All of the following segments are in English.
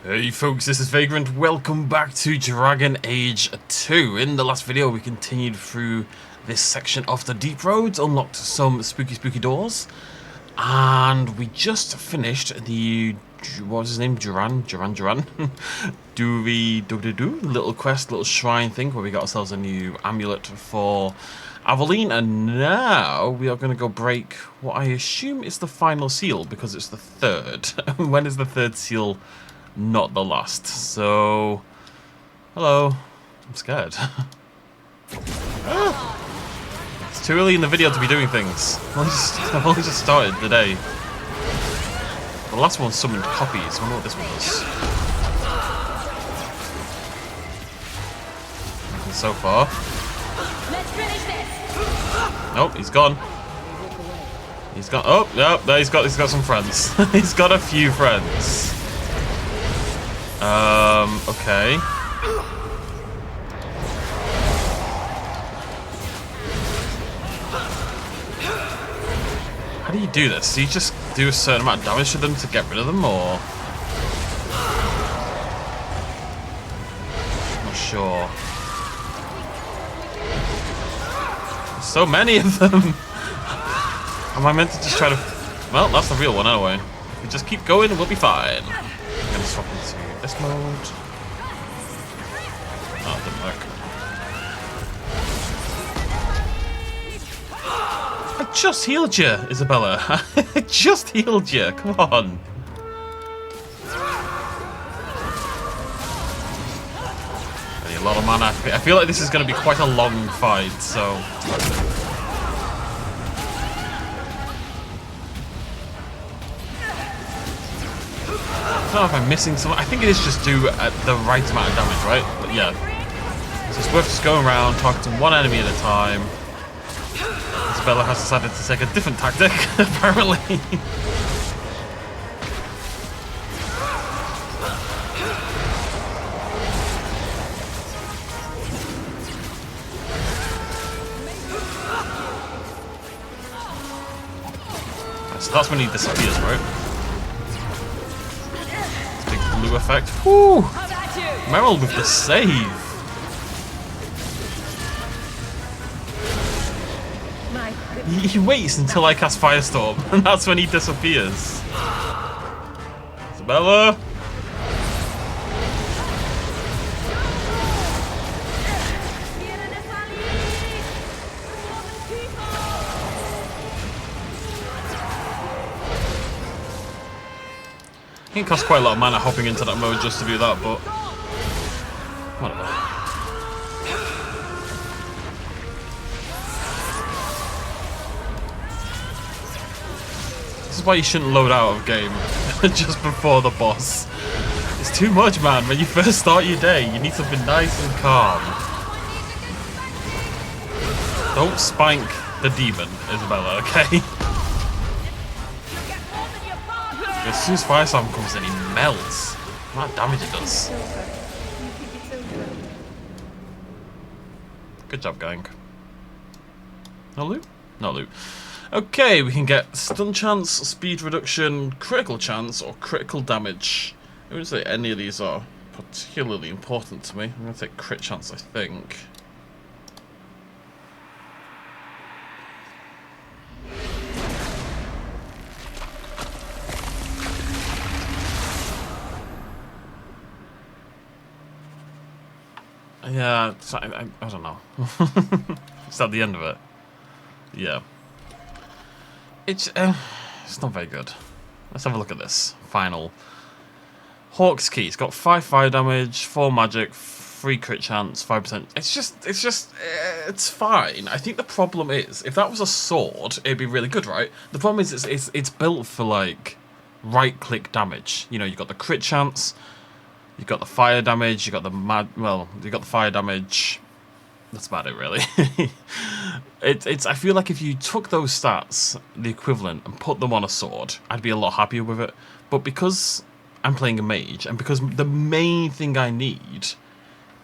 Hey folks, this is Vagrant. Welcome back to Dragon Age 2. In the last video we continued through this section of the Deep Roads, unlocked some spooky doors, and we just finished the, what was his name, Duran? Do little quest, little shrine thing where we got ourselves a new amulet for Aveline, and now we are going to go break what I assume is the final seal, because it's the third. When is the third seal? Not the last. So, hello. I'm scared. It's too early in the video to be doing things. I've only just started the day. The last one summoned copies. I wonder what this one does. Nothing so far. Let's finish this. Nope, he's gone. He's got. Oh, no, no, he's got some friends. He's got a few friends. Okay. How do you do this? Do you just do a certain amount of damage to them to get rid of them, or? I'm not sure. There's so many of them! Am I meant to just try to... Well, that's the real one anyway. If we just keep going, we'll be fine. I'm gonna swap into this mode. Oh, it didn't work. I just healed you, Isabella. I just healed you. Come on. I need a lot of mana. I feel like this is going to be quite a long fight, so... I don't know if I'm missing something. I think it is just do the right amount of damage, right? But yeah. So it's worth just going around, targeting one enemy at a time. Isabella has decided to take a different tactic, apparently. So that's when he disappears, right? Blue effect. Whoo! Meryl with the save. He waits until I cast Firestorm, and that's when he disappears. Isabella. I think it costs quite a lot of mana hopping into that mode just to do that, but whatever. This is why you shouldn't load out of game just before the boss. It's too much, man. When you first start your day, you need something nice and calm. Don't spank the demon, Isabella, okay? As soon as Firestorm comes in, he melts. What damage he does. Good job, gang. No loot? No loot. Okay, we can get stun chance, speed reduction, critical chance, or critical damage. I wouldn't say any of these are particularly important to me. I'm going to take crit chance, I think. Yeah, I don't know. It's at the end of it. Yeah. It's not very good. Let's have a look at this. Final. Hawke's key. It's got 5 fire damage, 4 magic, 3 crit chance, 5%. It's fine. I think the problem is, if that was a sword, it'd be really good, right? The problem is it's built for, like, right-click damage. You know, you've got the crit chance, you've got the fire damage, you've got the you've got the fire damage. That's about it, really. I feel like if you took those stats, the equivalent, and put them on a sword, I'd be a lot happier with it. But because I'm playing a mage, and because the main thing I need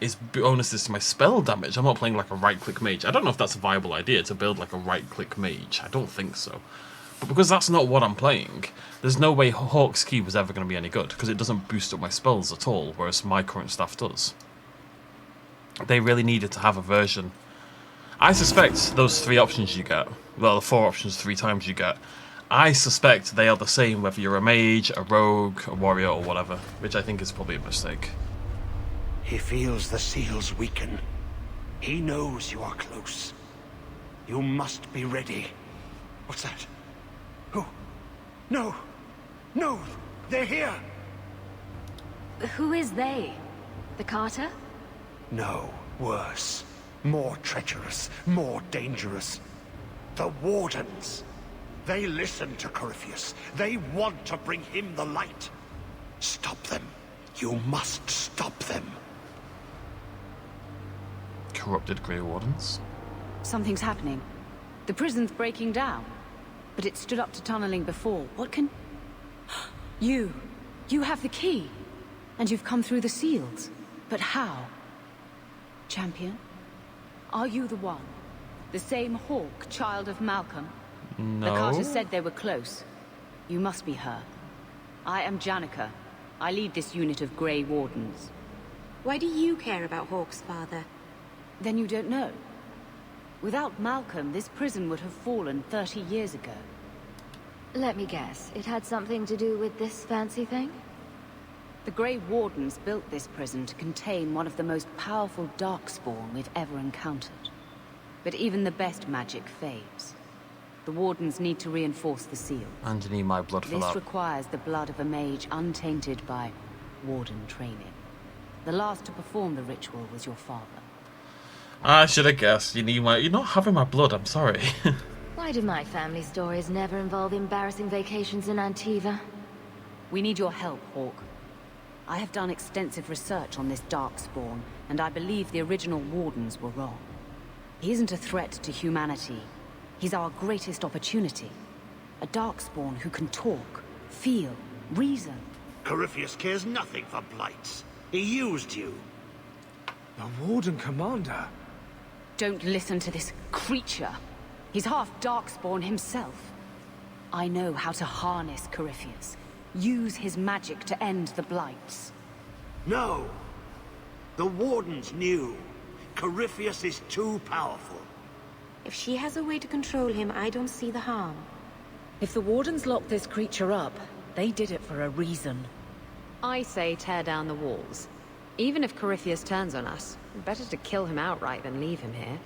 is bonuses to my spell damage, I'm not playing like a right-click mage. I don't know if that's a viable idea, to build like a right-click mage. I don't think so. But because that's not what I'm playing, there's no way Hawke's Key was ever going to be any good, because it doesn't boost up my spells at all, whereas my current staff does. They really needed to have a version. I suspect those 3 options you get, well, the 4 options 3 times you get, I suspect they are the same whether you're a mage, a rogue, a warrior, or whatever, which I think is probably a mistake. He feels the seals weaken. He knows you are close. You must be ready. What's that? Who? No! No! They're here! Who is they? The Carter? No, worse. More treacherous, more dangerous. The Wardens. They listen to Corypheus. They want to bring him the light. Stop them. You must stop them. Corrupted Grey Wardens. Something's happening. The prison's breaking down. But it stood up to tunneling before. What can... You have the key. And you've come through the seals. But how? Champion? Are you the one? The same Hawke, child of Malcolm? No. The Carter said they were close. You must be her. I am Janica. I lead this unit of Grey Wardens. Why do you care about Hawke's father? Then you don't know. Without Malcolm, this prison would have fallen 30 years ago. Let me guess, it had something to do with this fancy thing? The Grey Wardens built this prison to contain one of the most powerful darkspawn we've ever encountered. But even the best magic fades. The Wardens need to reinforce the seal. And you need my blood for This that. requires the blood of a mage untainted by Warden training. The last to perform the ritual was your father. I should have guessed. You need my... You're not having my blood, I'm sorry. Why do my family stories never involve embarrassing vacations in Antiva? We need your help, Hawke. I have done extensive research on this darkspawn, and I believe the original Wardens were wrong. He isn't a threat to humanity. He's our greatest opportunity. A darkspawn who can talk, feel, reason. Corypheus cares nothing for blights. He used you. The Warden Commander? Don't listen to this creature. He's half darkspawn himself. I know how to harness Corypheus. Use his magic to end the blights. No. The Wardens knew. Corypheus is too powerful. If she has a way to control him, I don't see the harm. If the Wardens locked this creature up, they did it for a reason. I say tear down the walls. Even if Corypheus turns on us, better to kill him outright than leave him here.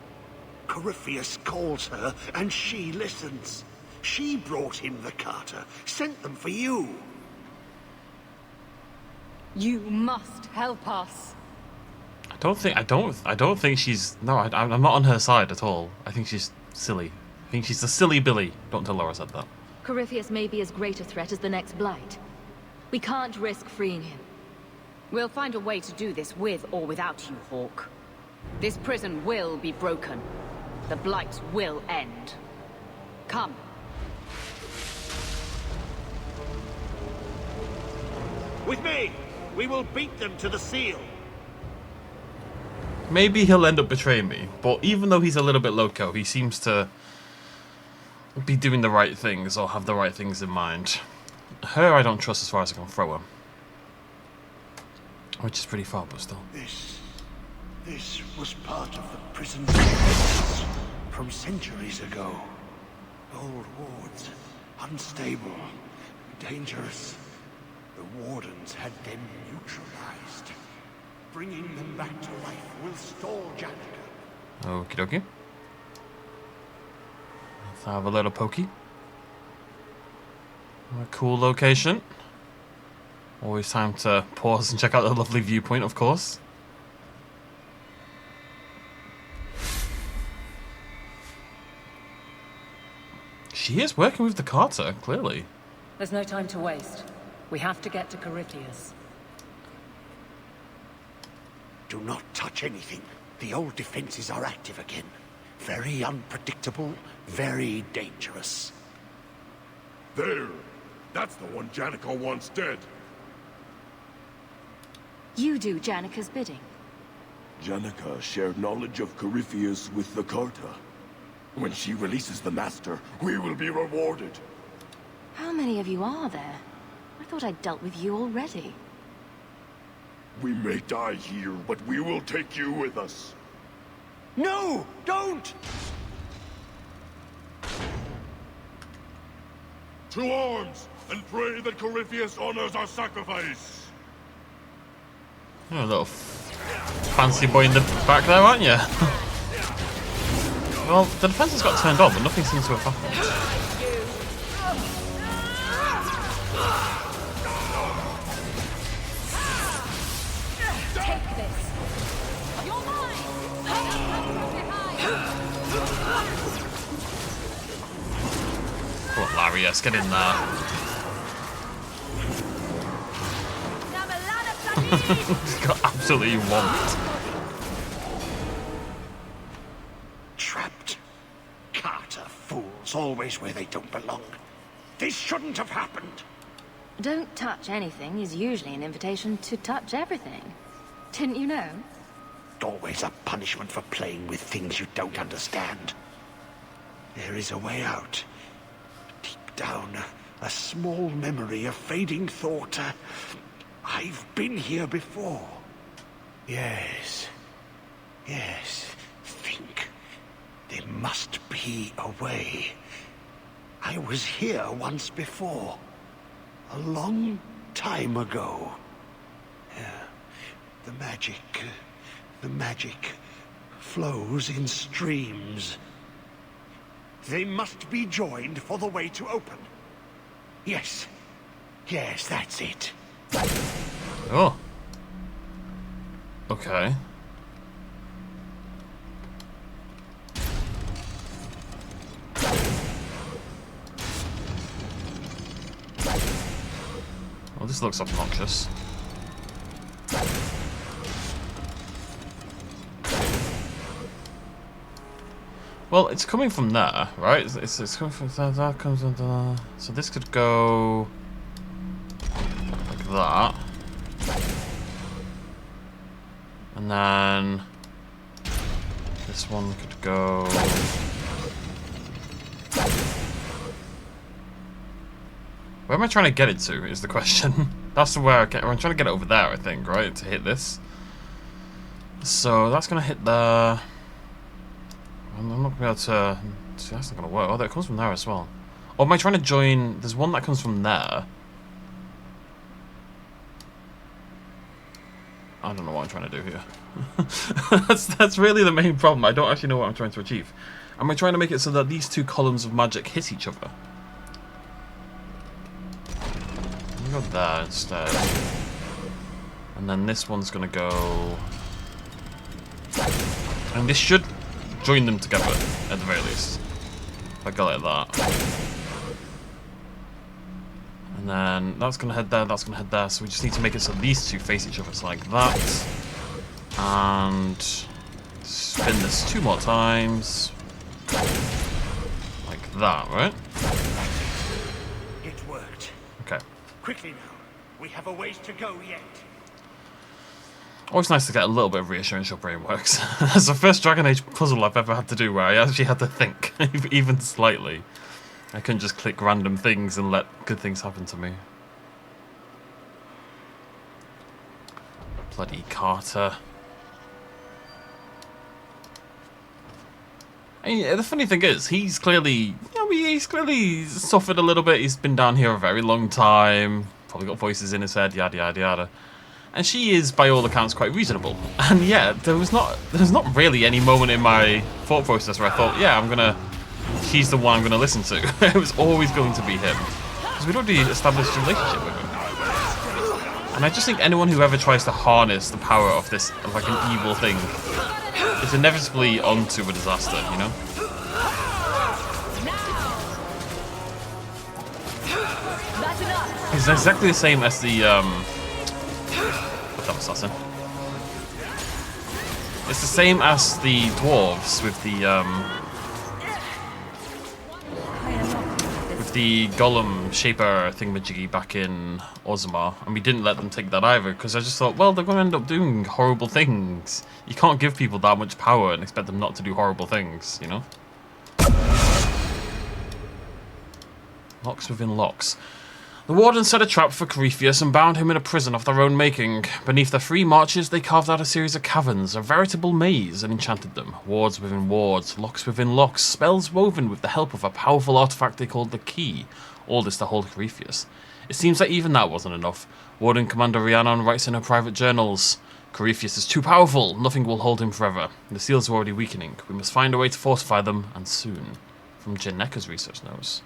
Corypheus calls her, and she listens. She brought him the Carter, sent them for you. You must help us. I don't think she's... No, I'm not on her side at all. I think she's silly. I think she's the silly Billy. Don't tell Laura said that. Corypheus may be as great a threat as the next Blight. We can't risk freeing him. We'll find a way to do this with or without you, Hawke. This prison will be broken. The blight will end. Come. With me! We will beat them to the seal. Maybe he'll end up betraying me, but even though he's a little bit loco, he seems to be doing the right things or have the right things in mind. Her I don't trust as far as I can throw her. Which is pretty far, but still. This was part of the prison's defense from centuries ago. Old wards, unstable, dangerous. The Wardens had them neutralized. Bringing them back to life will stall Janica. Okie dokie. Let's have a little pokey. A cool location. Always time to pause and check out the lovely viewpoint, of course. She is working with the Carter, clearly. There's no time to waste. We have to get to Corypheus. Do not touch anything. The old defenses are active again. Very unpredictable, very dangerous. There! That's the one Janica wants dead. You do Janica's bidding. Janica shared knowledge of Corypheus with the Carta. When she releases the Master, we will be rewarded. How many of you are there? I thought I'd dealt with you already. We may die here, but we will take you with us. No! Don't! To arms, and pray that Corypheus honors our sacrifice. You're a little fancy boy in the back there, aren't you? Well, the defences got turned on, but nothing seems to have happened. Come on, Larry, yes, get in there. He's got absolutely whomped. Trapped. Carter fools, always where they don't belong. This shouldn't have happened. Don't touch anything is usually an invitation to touch everything. Didn't you know? Always a punishment for playing with things you don't understand. There is a way out. Deep down, a small memory, a fading thought. I've been here before. Yes. Yes. Think. There must be a way. I was here once before. A long time ago. Yeah. The magic flows in streams. They must be joined for the way to open. Yes. Yes, that's it. Oh. Okay. Well, this looks obnoxious. Well, it's coming from there, right? It's coming from there. That comes from there. So this could go like that, and then this one could go. Where am I trying to get it to? Is the question. That's where I'm trying to get it over there, I think, right? To hit this. So that's gonna hit there. I'm not gonna be able to. See, that's not gonna work. Oh, that comes from there as well. Or am I trying to join? There's one that comes from there. I don't know what I'm trying to do here. that's really the main problem. I don't actually know what I'm trying to achieve. Am I trying to make it so that these two columns of magic hit each other? I'm gonna go there instead. And then this one's gonna go. And this should join them together, at the very least. If I go like that. And then that's going to head there, that's going to head there. So we just need to make it so these two face each other. So like that. And spin this 2 more times. Like that, right? It worked. Okay. Quickly now. We have a ways to go yet. Always nice to get a little bit of reassurance your brain works. That's the first Dragon Age puzzle I've ever had to do where I actually had to think, even slightly. I couldn't just click random things and let good things happen to me. Bloody Carter. And the funny thing is, he's clearly, he's clearly suffered a little bit. He's been down here a very long time. Probably got voices in his head, yada yada yada. And she is, by all accounts, quite reasonable. And yeah, there's not really any moment in my thought process where I thought, yeah, he's the one I'm gonna listen to. It was always going to be him, because we'd already established a relationship with him. And I just think anyone who ever tries to harness the power of this, like an evil thing, is inevitably onto a disaster, you know? It's exactly the same as the assassin. It's the same as the dwarves with the golem shaper thingamajiggy back in Ozma, and we didn't let them take that either because I just thought, well, they're going to end up doing horrible things. You can't give people that much power and expect them not to do horrible things, you know? Locks within locks. The Warden set a trap for Corypheus and bound him in a prison of their own making. Beneath their free marches, they carved out a series of caverns, a veritable maze, and enchanted them. Wards within wards, locks within locks, spells woven with the help of a powerful artifact they called the Key. All this to hold Corypheus. It seems that even that wasn't enough. Warden Commander Rhiannon writes in her private journals, Corypheus is too powerful, nothing will hold him forever. The seals are already weakening. We must find a way to fortify them, and soon. From Janeka's research notes.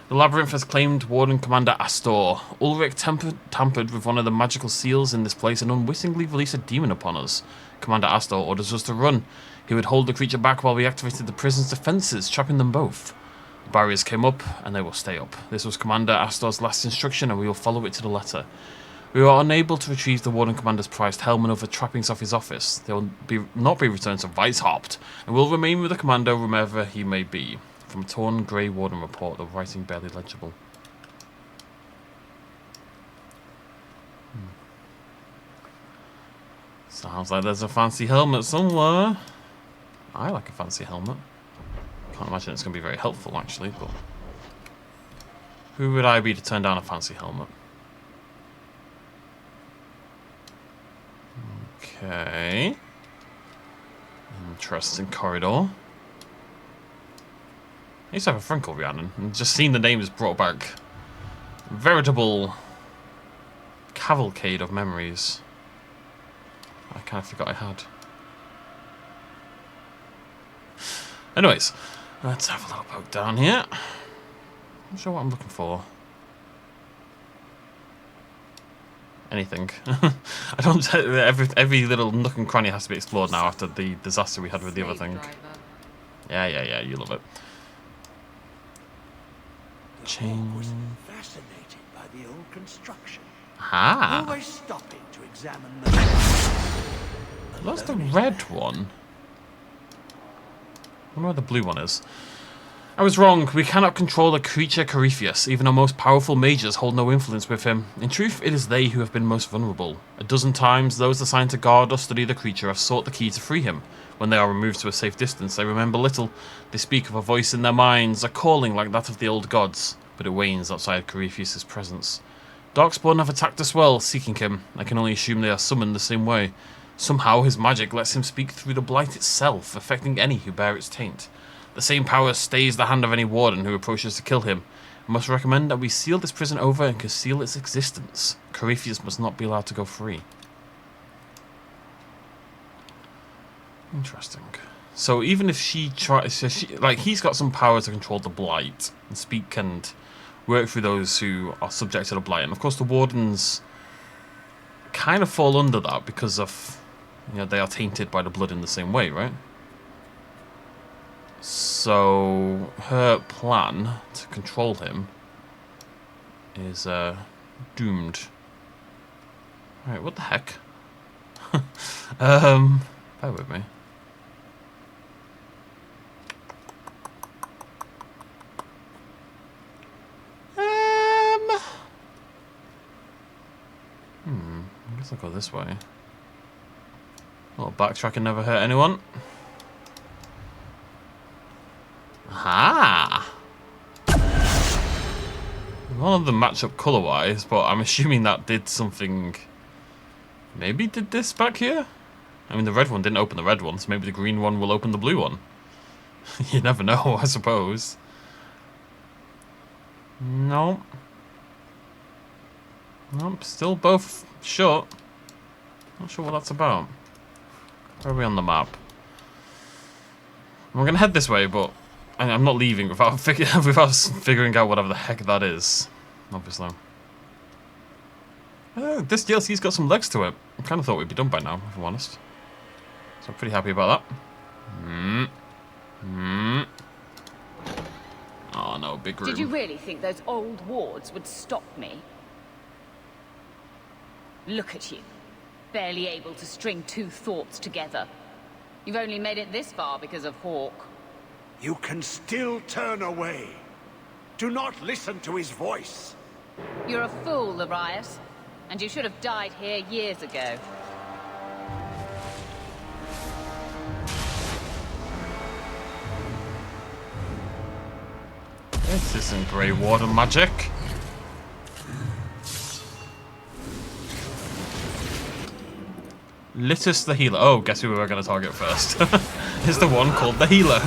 The Labyrinth has claimed Warden Commander Astor. Ulrich tampered with one of the magical seals in this place and unwittingly released a demon upon us. Commander Astor orders us to run. He would hold the creature back while we activated the prison's defences, trapping them both. The barriers came up, and they will stay up. This was Commander Astor's last instruction, and we will follow it to the letter. We were unable to retrieve the Warden Commander's prized helmet or the trappings of his office. They will not be returned to Weishaupt, and will remain with the Commander wherever he may be. From a torn grey Warden report, the writing barely legible. Sounds like there's a fancy helmet somewhere. I like a fancy helmet. Can't imagine it's going to be very helpful, actually, but... Who would I be to turn down a fancy helmet? Okay. Interesting corridor. I used to have a friend called Rhiannon, and just seeing the name has brought back a veritable cavalcade of memories I kind of forgot I had. Anyways, let's have a little poke down here. Not sure what I'm looking for. Anything. I don't. Every little nook and cranny has to be explored now after the disaster we had with the other thing. Yeah, you love it. Hawke was fascinated by the old construction. Ah. Always stopping to examine the... That's the red one. I wonder where the blue one is. I was wrong. We cannot control the creature Corypheus. Even our most powerful mages hold no influence with him. In truth, it is they who have been most vulnerable. A dozen times, those assigned to guard or study the creature have sought the key to free him. When they are removed to a safe distance, they remember little. They speak of a voice in their minds, a calling like that of the old gods, but it wanes outside Corypheus' presence. Darkspawn have attacked us well, seeking him. I can only assume they are summoned the same way. Somehow his magic lets him speak through the blight itself, affecting any who bear its taint. The same power stays the hand of any warden who approaches to kill him. I must recommend that we seal this prison over and conceal its existence. Corypheus must not be allowed to go free. Interesting. So even if she tries, he's got some power to control the blight and speak and work through those who are subject to the blight. And of course the wardens kind of fall under that because of, they are tainted by the blood in the same way, right? So her plan to control him is doomed. Alright, what the heck? Bear with me. I guess I'll go this way. A little backtracking never hurt anyone. Aha! None of them match up colour-wise, but I'm assuming that did something... Maybe did this back here? I mean, the red one didn't open the red one, so maybe the green one will open the blue one. You never know, I suppose. No. Nope, still both shut. Not sure what that's about. Where are we on the map? We're going to head this way, but I'm not leaving without figuring out whatever the heck that is. Obviously. This DLC's got some legs to it. I kind of thought we'd be done by now, if I'm honest. So I'm pretty happy about that. Oh no, big room. Did you really think those old wards would stop me? Look at you. Barely able to string two thoughts together. You've only made it this far because of Hawke. You can still turn away. Do not listen to his voice. You're a fool, Arias. And you should have died here years ago. This isn't Grey Warden magic. Litus the healer. Oh, guess who we were going to target first? It's the one called the healer.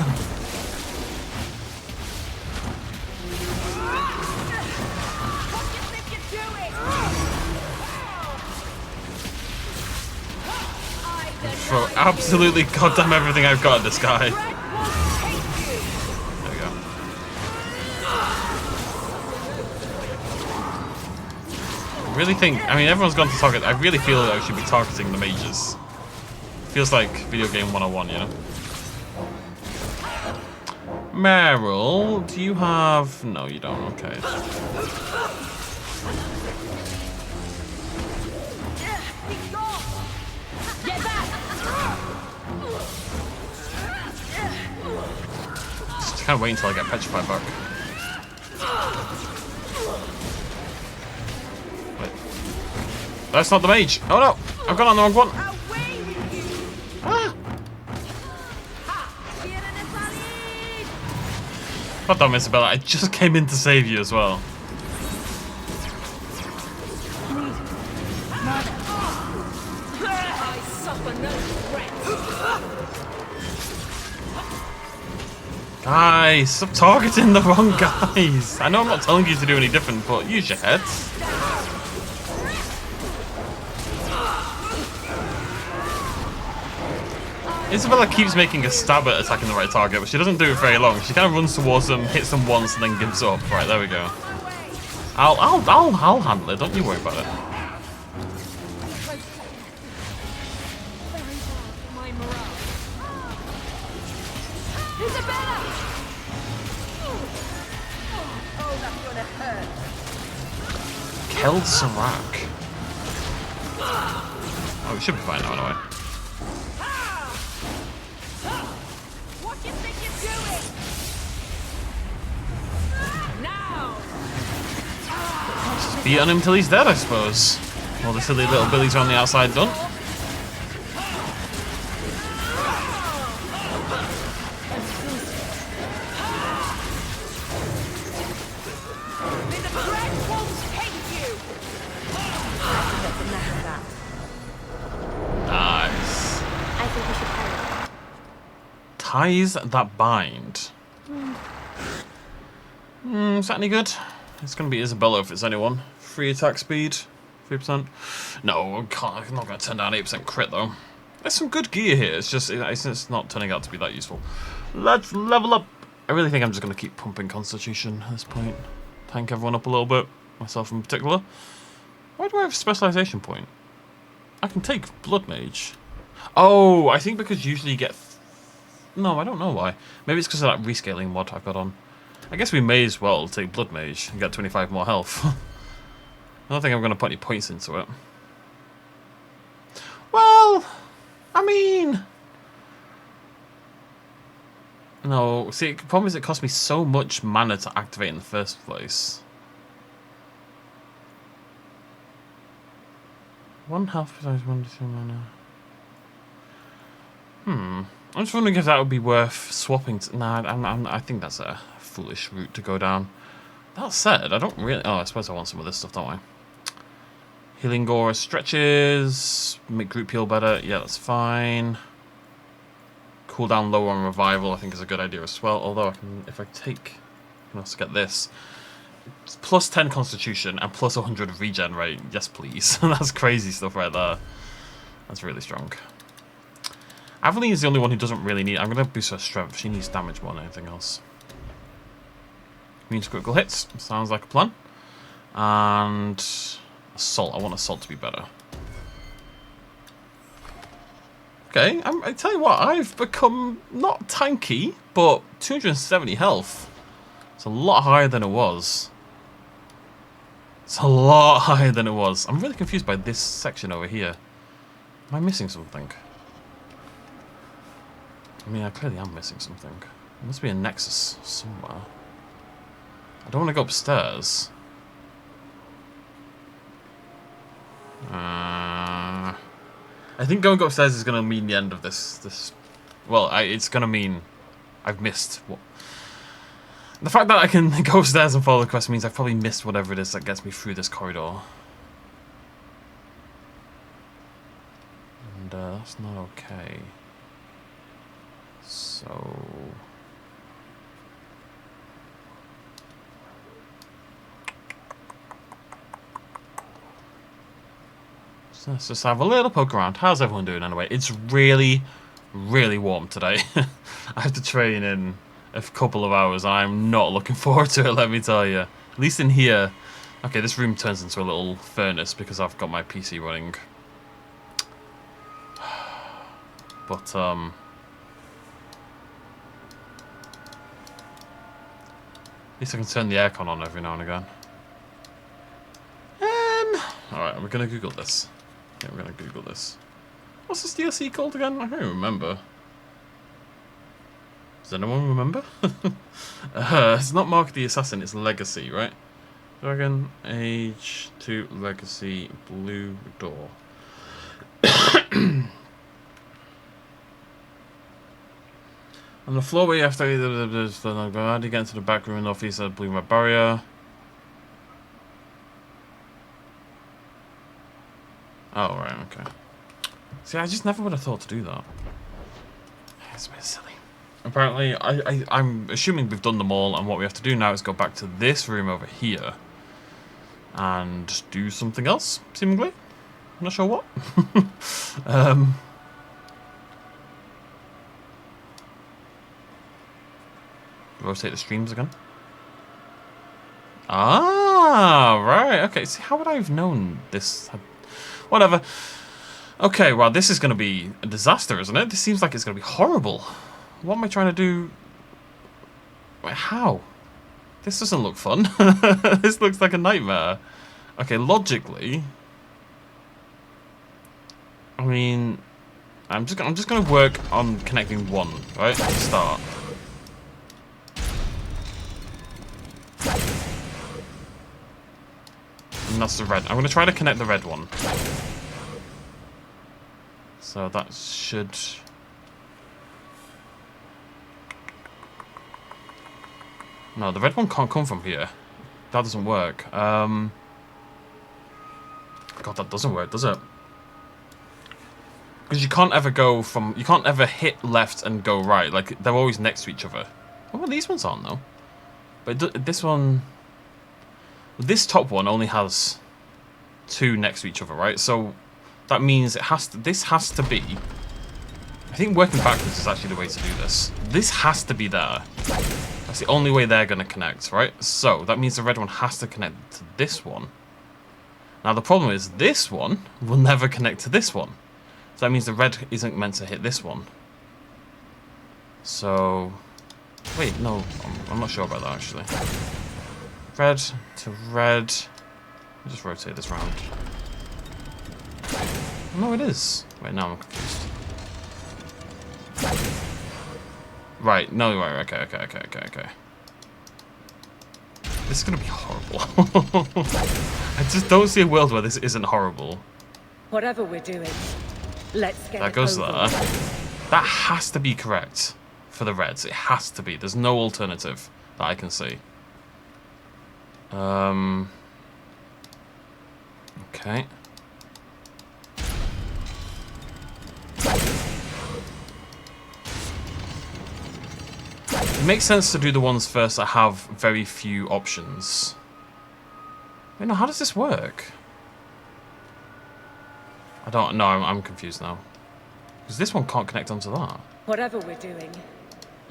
Throw absolutely goddamn everything I've got at this guy. There we go. I really think, I mean, everyone's gone to target. I really feel like I should be targeting the mages. Feels like video game 101, you know? Meryl, do you have... No, you don't. Okay. Just kind of wait until I get petrified back. Wait. That's not the mage. Oh no! I've gone on the wrong one. Ah. God damn, Isabella, I just came in to save you as well. Guys, stop targeting the wrong guys. I know I'm not telling you to do any different, but use your heads. Isabella keeps making a stab at attacking the right target, but she doesn't do it very long. She kind of runs towards them, hits them once, and then gives up. Right, there we go. I'll handle it. Don't you worry about it. Killed Serac. Oh, we should be fine now anyway. Just beat on him till he's dead, I suppose. While the silly little billies are on the outside done. Ties that bind. Is that any good? It's going to be Isabella if it's anyone. 3 attack speed, 3%. No, I'm not going to turn down 8% crit though. There's some good gear here. It's just it's not turning out to be that useful. Let's level up. I really think I'm just going to keep pumping Constitution at this point. Tank everyone up a little bit, myself in particular. Why do I have a specialization point? I can take Blood Mage. Oh, I think because usually you get... No, I don't know why. Maybe it's because of that rescaling mod I've got on. I guess we may as well take Blood Mage and get 25 more health. I don't think I'm going to put any points into it. Well, I mean... No, see, the problem is it cost me so much mana to activate in the first place. 1 health besides 1 to 2 mana. I'm just wondering if that would be worth swapping to... Nah, I think that's a foolish route to go down. That said, I don't really... Oh, I suppose I want some of this stuff, don't I? Healing Aura stretches. Make group heal better. Yeah, that's fine. Cooldown lower on Revival, I think is a good idea as well. Although, I can, if I take... I can also get this. It's plus 10 Constitution and plus 100 regen rate. Yes, please. That's crazy stuff right there. That's really strong. Aveline is the only one who doesn't really need... I'm going to boost her strength. She needs damage more than anything else. Means critical hits. Sounds like a plan. And... Assault. I want Assault to be better. Okay, I tell you what. I've become not tanky, but 270 health. It's a lot higher than it was. It's a lot higher than it was. I'm really confused by this section over here. Am I missing something? I mean, I clearly am missing something. There must be a nexus somewhere. I don't want to go upstairs. I think going upstairs is going to mean the end of this. Well, it's going to mean I've missed what. The fact that I can go upstairs and follow the quest means I've probably missed whatever it is that gets me through this corridor. And that's not okay. So... let's just have a little poke around. How's everyone doing anyway? It's really, really warm today. I have to train in a couple of hours and I'm not looking forward to it, let me tell you. At least in here. Okay, this room turns into a little furnace because I've got my PC running. But, at least I can turn the aircon on every now and again. Alright, we're gonna Google this. Yeah, we're gonna Google this. What's this DLC called again? I can't remember. Does anyone remember? It's not Mark the Assassin, it's Legacy, right? Dragon Age 2 Legacy Blue Door. On the floor where you have to you get into the back room in the office of Blue Red Barrier. Oh, right, okay. See, I just never would have thought to do that. It's a bit silly. Apparently, I'm assuming we've done them all, and what we have to do now is go back to this room over here and do something else, seemingly. I'm not sure what. Rotate the streams again. Ah, right, okay. See, how would I have known this? Whatever. Okay, well, this is going to be a disaster, isn't it? This seems like it's going to be horrible. What am I trying to do? Wait, how? This doesn't look fun. This looks like a nightmare. Okay, logically... I mean... I'm just going to work on connecting one, right? To start. And that's the red. I'm going to try to connect the red one. So that should... No, the red one can't come from here. That doesn't work. God, that doesn't work, does it? Because you can't ever go from... You can't ever hit left and go right. Like, they're always next to each other. Oh, well, these ones aren't, though. But this one... This top one only has two next to each other, right? So that means it has to... This has to be... I think working backwards is actually the way to do this. This has to be there. That's the only way they're going to connect, right? So that means the red one has to connect to this one. Now the problem is this one will never connect to this one. So that means the red isn't meant to hit this one. So... Wait, no. I'm not sure about that, actually. Red to red. I'll just rotate this round. No, it is. Wait, now I'm confused. Right, no, right, okay. This is gonna be horrible. I just don't see a world where this isn't horrible. Whatever we're doing, let's get that goes there. That has to be correct for the reds. It has to be. There's no alternative that I can see. Okay. It makes sense to do the ones first that have very few options. Wait, no, how does this work? I don't know, I'm confused now. Because this one can't connect onto that. Whatever we're doing,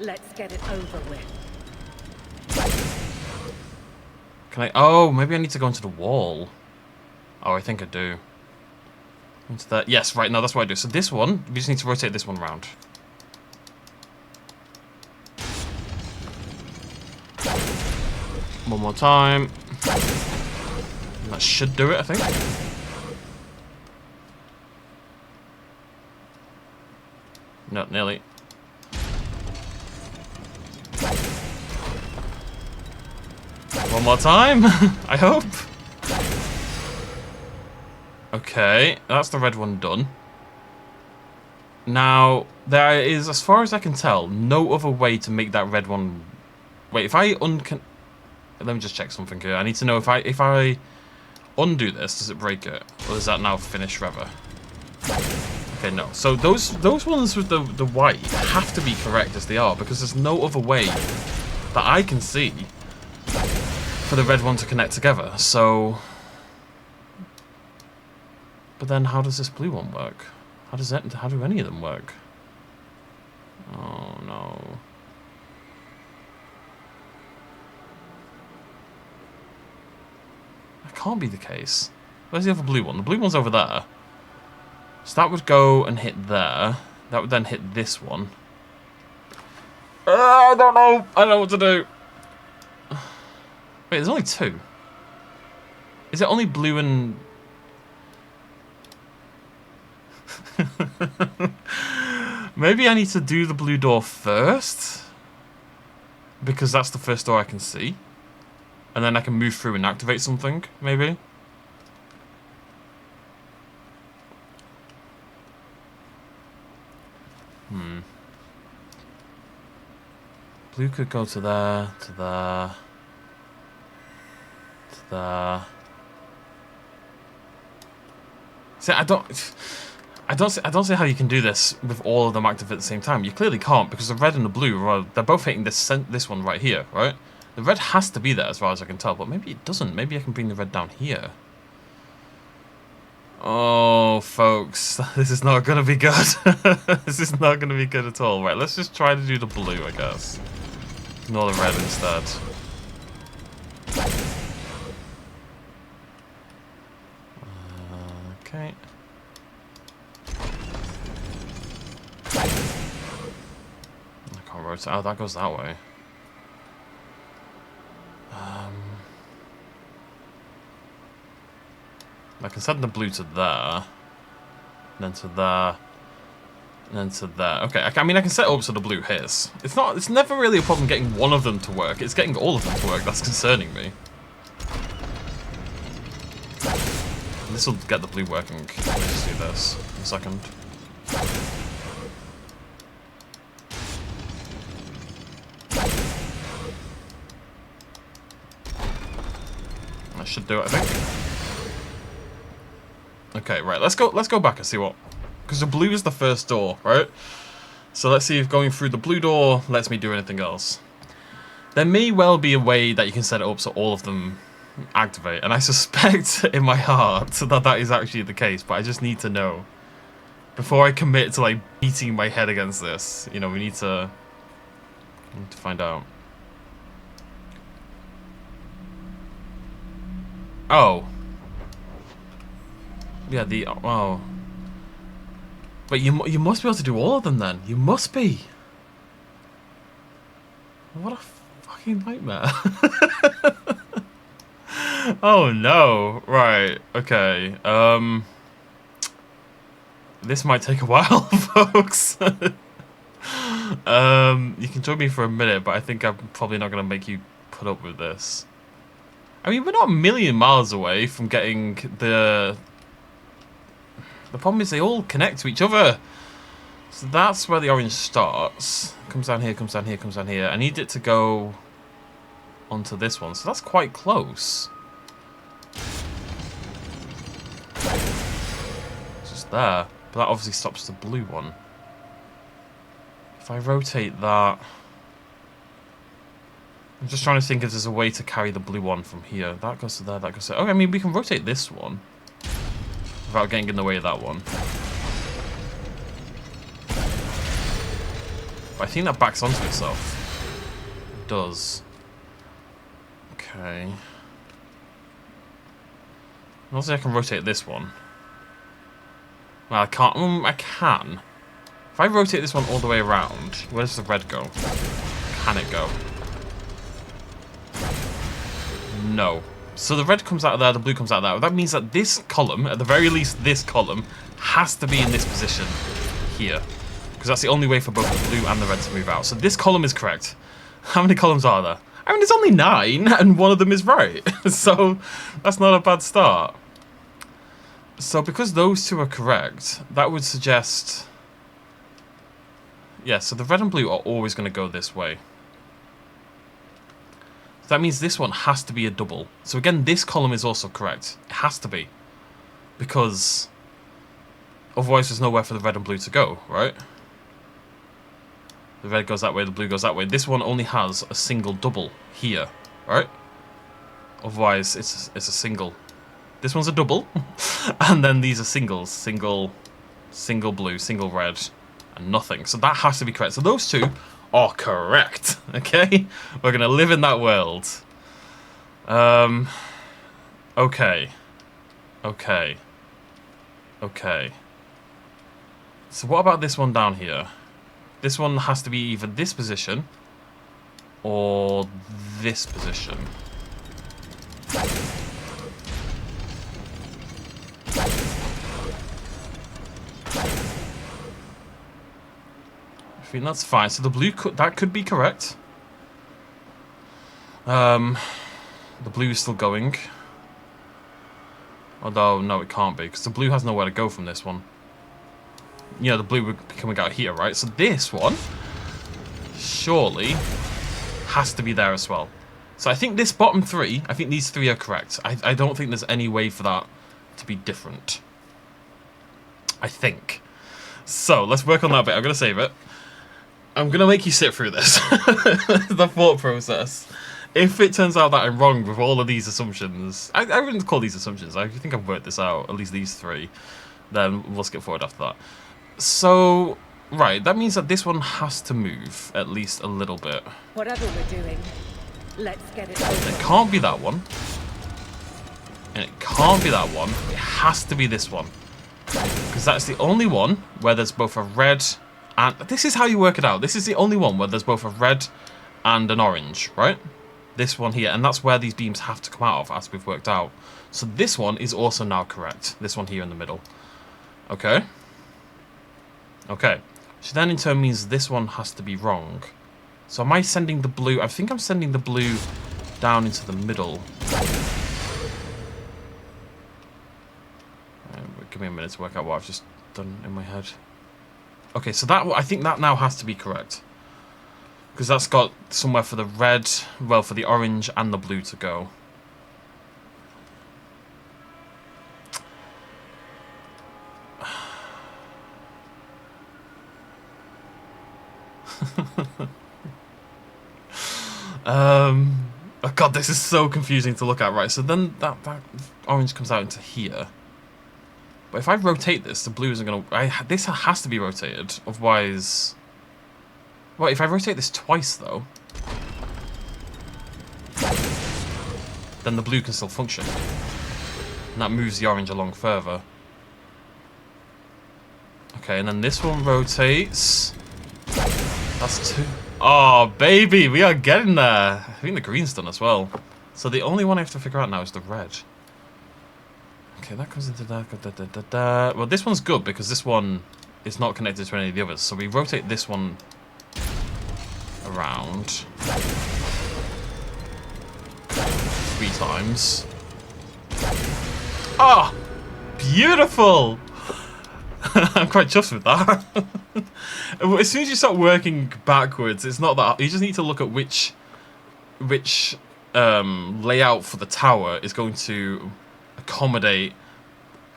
let's get it over with. Can I... Oh, maybe I need to go into the wall. Oh, I think I do. Into that... Yes, right, no, that's what I do. So this one, we just need to rotate this one around. One more time. And that should do it, I think. No, nearly. One more time, I hope. Okay, that's the red one done. Now, there is, as far as I can tell, no other way to make that red one Wait, if I let me just check something here. I need to know if I undo this, does it break it? Or is that now finished forever? Okay, no. So those ones with the white have to be correct as they are, because there's no other way that I can see for the red one to connect together. So, but then how does this blue one work? How do any of them work? Oh no. That can't be the case. Where's the other blue one? The blue one's over there. So that would go and hit there. That would then hit this one. I don't know. I don't know what to do. Wait, there's only two. Is it only blue and... Maybe I need to do the blue door first, because that's the first door I can see. And then I can move through and activate something, maybe. Blue could go to there, to there, to there. See, I don't see how you can do this with all of them active at the same time. You clearly can't, because the red and the blue, they're both hitting this one right here, right? The red has to be there as far as I can tell, but maybe it doesn't. Maybe I can bring the red down here. Oh, folks, this is not going to be good. This is not going to be good at all. Right, let's just try to do the blue, I guess. Ignore the red instead. Okay. I can't rotate. Oh, that goes that way. I can send the blue to there, then to there, and then to there. Okay, I mean I can set it up so the blue hits. It's never really a problem getting one of them to work. It's getting all of them to work that's concerning me. This will get the blue working. Let me just do this in a second. That should do it, I think. Okay, right, let's go back and see what... Because the blue is the first door, right? So let's see if going through the blue door lets me do anything else. There may well be a way that you can set it up so all of them activate, and I suspect in my heart that that is actually the case, but I just need to know. Before I commit to, like, beating my head against this, you know, we need to find out. Oh. Yeah, oh. But you must be able to do all of them then. You must be. What a fucking nightmare. Oh no. Right. Okay. This might take a while, folks. You can join me for a minute, but I think I'm probably not going to make you put up with this. I mean, we're not a million miles away from getting the... The problem is they all connect to each other. So that's where the orange starts. Comes down here, comes down here, comes down here. I need it to go onto this one. So that's quite close. It's just there. But that obviously stops the blue one. If I rotate that... I'm just trying to think if there's a way to carry the blue one from here. That goes to there, that goes to there. Okay, I mean, we can rotate this one. Without getting in the way of that one. But I think that backs onto itself. It does. Okay. Also, I can rotate this one. Well, I can't. I can. If I rotate this one all the way around, where does the red go? Can it go? No. So the red comes out of there, the blue comes out of there. That means that this column, at the very least this column, has to be in this position here. Because that's the only way for both the blue and the red to move out. So this column is correct. How many columns are there? I mean, there's only 9, and one of them is right. So that's not a bad start. So because those two are correct, that would suggest... Yeah, so the red and blue are always going to go this way. So that means this one has to be a double. So again, this column is also correct. It has to be. Because otherwise there's nowhere for the red and blue to go, right? The red goes that way, the blue goes that way. This one only has a single double here, right? Otherwise, it's a single. This one's a double, and then these are singles. Single blue, single red, and nothing. So that has to be correct. So those two are correct, okay? We're going to live in that world. Okay. So what about this one down here? This one has to be either this position or this position. I think that's fine. So the blue that could be correct. The blue is still going. Although no, it can't be because the blue has nowhere to go from this one. You know, the blue would be coming out here, right? So this one surely has to be there as well. So I think this bottom three, I think these three are correct. I don't think there's any way for that to be different. I think. So let's work on that bit. I'm going to save it. I'm going to make you sit through this. The thought process. If it turns out that I'm wrong with all of these assumptions, I wouldn't call these assumptions. I think I've worked this out, at least these three. Then we'll skip forward after that. So, right, that means that this one has to move at least a little bit. Whatever we're doing, let's get it over. It can't be that one. And it can't be that one. It has to be this one. Because that's the only one where there's both a red and... This is how you work it out. This is the only one where there's both a red and an orange, right? This one here. And that's where these beams have to come out of, as we've worked out. So this one is also now correct. This one here in the middle. Okay. Okay. So then in turn means this one has to be wrong. So am I sending the blue... I think I'm sending the blue down into the middle. Give me a minute to work out what I've just done in my head. Okay, so that I think that now has to be correct. Because that's got somewhere for the red, well, for the orange and the blue to go. Oh god, this is so confusing to look at, right? So then that orange comes out into here. But if I rotate this, the blue isn't going to... This has to be rotated, otherwise... Well, if I rotate this twice, though... Then the blue can still function. And that moves the orange along further. Okay, and then this one rotates. That's two... Oh, baby, we are getting there. I think the green's done as well. So the only one I have to figure out now is the red. Okay, that comes into that. Well, this one's good because this one is not connected to any of the others. So we rotate this one around 3 times. Ah, beautiful! I'm quite chuffed with that. As soon as you start working backwards, it's not that. You just need to look at which layout for the tower is going to accommodate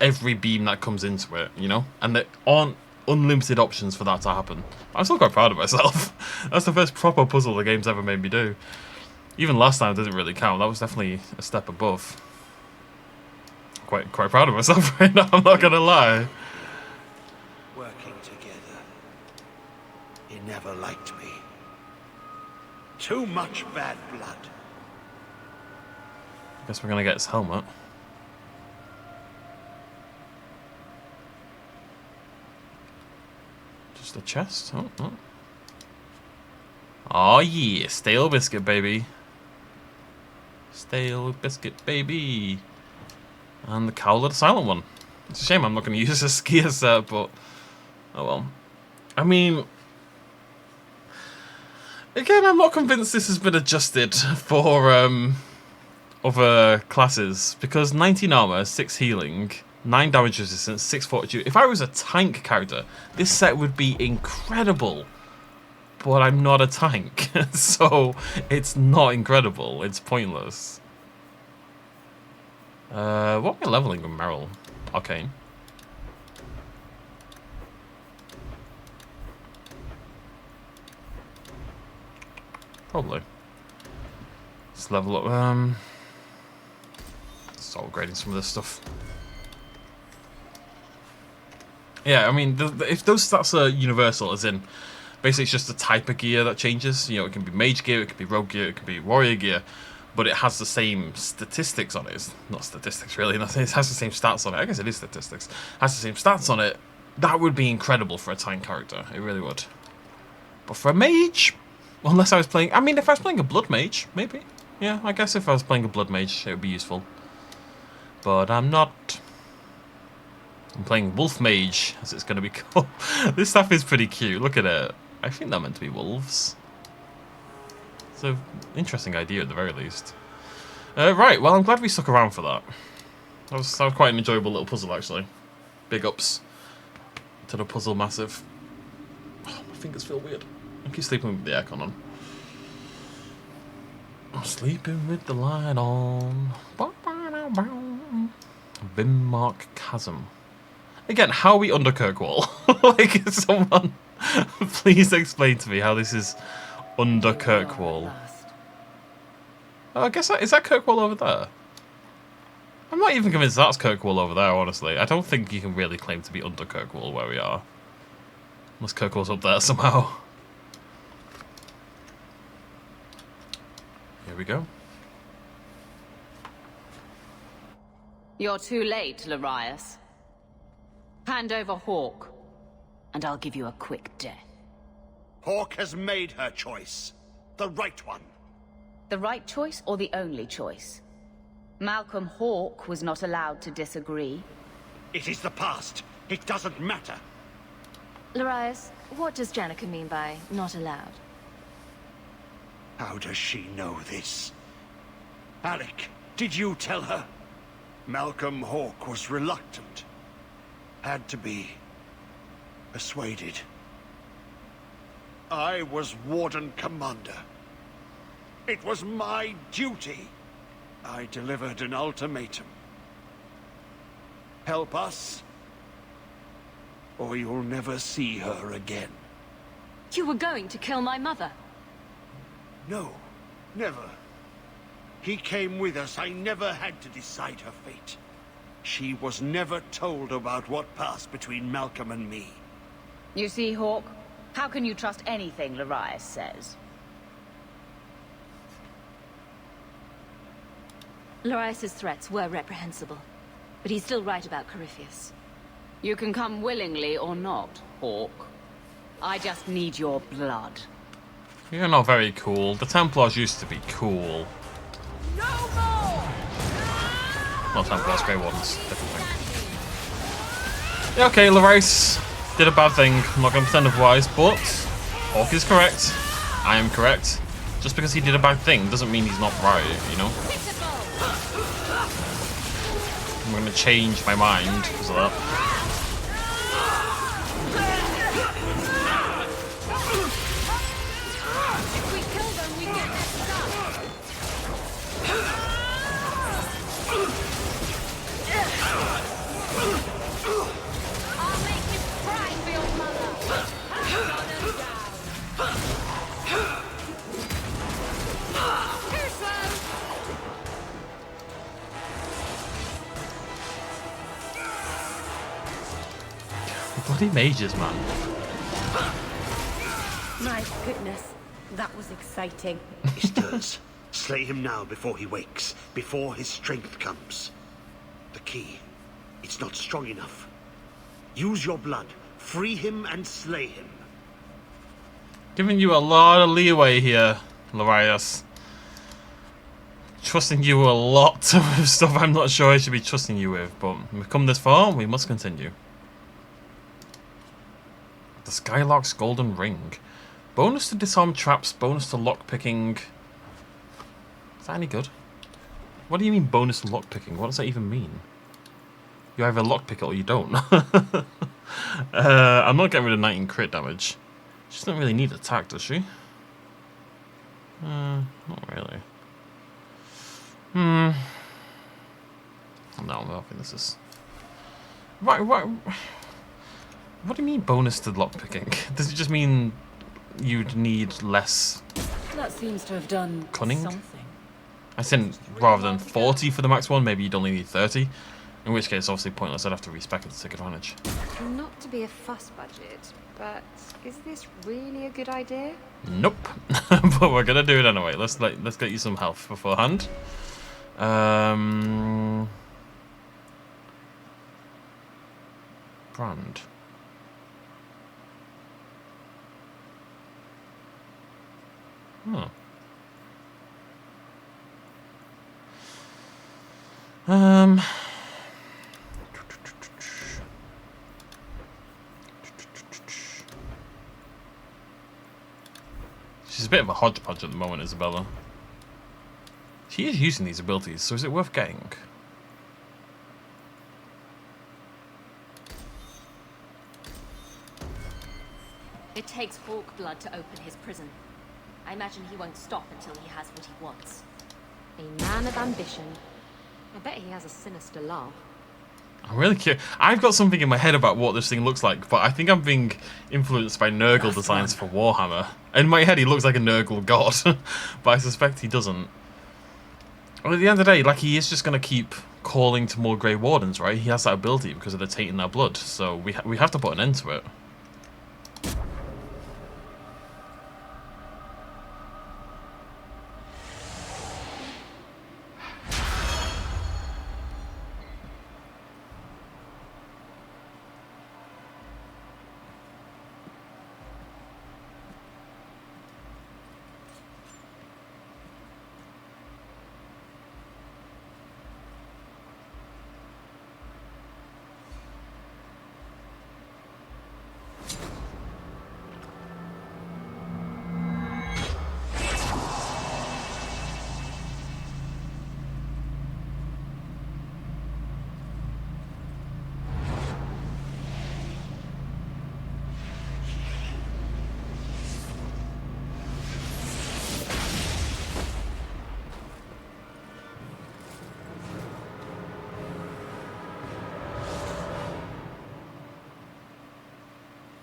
every beam that comes into it, you know? And there aren't unlimited options for that to happen. I'm still quite proud of myself. That's the first proper puzzle the game's ever made me do. Even last time didn't really count. That was definitely a step above. Quite proud of myself right now, I'm not gonna lie. Working together. He never liked me. Too much bad blood. Guess we're gonna get his helmet. Just a chest. Oh yeah, stale biscuit, baby. Stale biscuit, baby. And the cowl of the silent one. It's a shame I'm not going to use a skier set, but oh well. I mean, again, I'm not convinced this has been adjusted for other classes, because 19 armor, 6 healing, 9 damage resistance, 6 fortitude. If I was a tank character, this set would be incredible. but I'm not a tank, so it's not incredible. It's pointless. What am I leveling with Meryl? Arcane. Probably. Let's level up. Start upgrading some of this stuff. Yeah, I mean, if those stats are universal, as in, basically it's just the type of gear that changes. You know, it can be mage gear, it can be rogue gear, it can be warrior gear, but it has the same statistics on it. It's not statistics, really. It has the same stats on it. I guess it is statistics. It has the same stats on it. That would be incredible for a tank character. It really would. But for a mage, unless I was playing... I mean, if I was playing a blood mage, maybe. Yeah, I guess if I was playing a blood mage, it would be useful. But I'm not... I'm playing Wolf Mage, as it's going to be called. This stuff is pretty cute. Look at it. I think they're meant to be wolves. It's an interesting idea at the very least. Right, well, I'm glad we stuck around for that. That was quite an enjoyable little puzzle, actually. Big ups to the puzzle massive. Oh, my fingers feel weird. I keep sleeping with the aircon on. I'm sleeping with the light on. Vimmark Chasm. Again, how are we under Kirkwall? Like, someone please explain to me how this is under Kirkwall. Oh, I guess is that Kirkwall over there? I'm not even convinced that's Kirkwall over there, honestly. I don't think you can really claim to be under Kirkwall where we are. Unless Kirkwall's up there somehow. Here we go. You're too late, Larius. Hand over Hawke, and I'll give you a quick death. Hawke has made her choice. The right one. The right choice or the only choice? Malcolm Hawke was not allowed to disagree. It is the past. It doesn't matter. Larius, what does Janica mean by not allowed? How does she know this? Alec, did you tell her? Malcolm Hawke was reluctant. Had to be persuaded. I was Warden Commander. It was my duty. I delivered an ultimatum. Help us, or you'll never see her again. You were going to kill my mother. No, never. He came with us. I never had to decide her fate. She was never told about what passed between Malcolm and me. You see, Hawke, how can you trust anything Larius says? Larius's threats were reprehensible, but he's still right about Corypheus. You can come willingly or not, Hawke. I just need your blood. You're not very cool. The Templars used to be cool. No more! Not Templars, Grey Wardens. Different thing. Yeah, okay, Larius did a bad thing. I'm not going to pretend otherwise, but Hawke is correct. I am correct. Just because he did a bad thing doesn't mean he's not right, you know? I'm going to change my mind because of that. Bloody mages, man. My goodness, that was exciting. He stirs. Slay him now before he wakes, before his strength comes. The key. It's not strong enough. Use your blood. Free him and slay him. Giving you a lot of leeway here, Larius. Trusting you a lot with stuff I'm not sure I should be trusting you with, but we've come this far, we must continue. The Skylark's Golden Ring. Bonus to disarm traps, bonus to lockpicking. Is that any good? What do you mean bonus to lockpicking? What does that even mean? You either lockpick it or you don't. I'm not getting rid of 19 crit damage. She doesn't really need attack, does she? Not really. No, I don't think this is... Right. What do you mean bonus to lockpicking? Does it just mean you'd need less That seems to have done cunning? something. I said rather than 40 for the max one, maybe you'd only need 30. In which case, obviously pointless. I'd have to respec it to take advantage. Not to be a fuss budget, but is this really a good idea? Nope. But we're gonna do it anyway. Let's get you some health beforehand. Brand. Oh. She's a bit of a hodgepodge at the moment, Isabella. She is using these abilities, so is it worth getting? It takes Hawke blood to open his prison. I imagine he won't stop until he has what he wants. A man of ambition. I bet he has a sinister laugh. I'm really curious. I've got something in my head about what this thing looks like, but I think I'm being influenced by Nurgle designs for Warhammer. In my head, he looks like a Nurgle god, but I suspect he doesn't. Well, at the end of the day, like, he is just going to keep calling to more Grey Wardens, right? He has that ability because of the tainting their blood, so we have to put an end to it.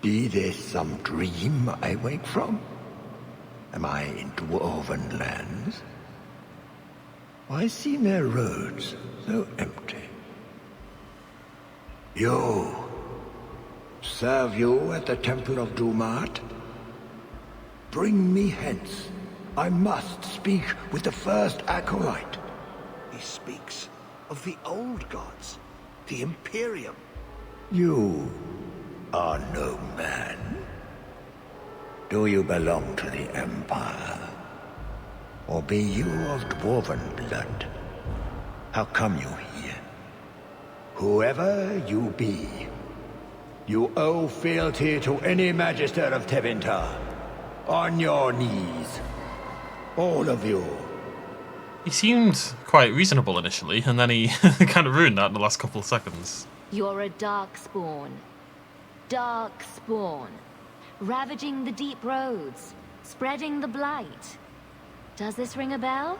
Be this some dream I wake from? Am I in dwarven lands? Why seem their roads so empty? You! Serve you at the Temple of Dumat? Bring me hence. I must speak with the first acolyte. He speaks of the old gods, the Imperium. You are no man. Do you belong to the Empire? Or be you of dwarven blood? How come you here? Whoever you be, you owe fealty to any Magister of Tevinter. On your knees. All of you. He seemed quite reasonable initially, and then he kind of ruined that in the last couple of seconds. You're a darkspawn. Darkspawn. Ravaging the deep roads. Spreading the blight. Does this ring a bell?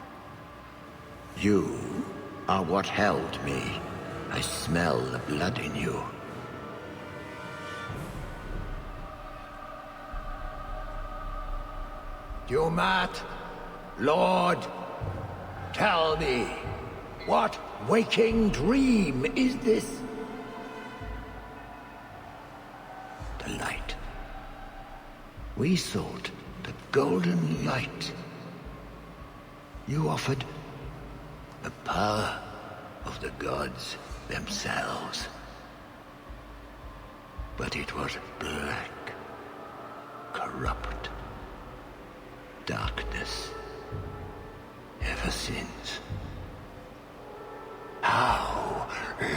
You are what held me. I smell the blood in you. Dumat, Lord, tell me, what waking dream is this? The light. We sought the golden light. You offered the power of the gods themselves. But it was black, corrupt. Darkness. Ever since. How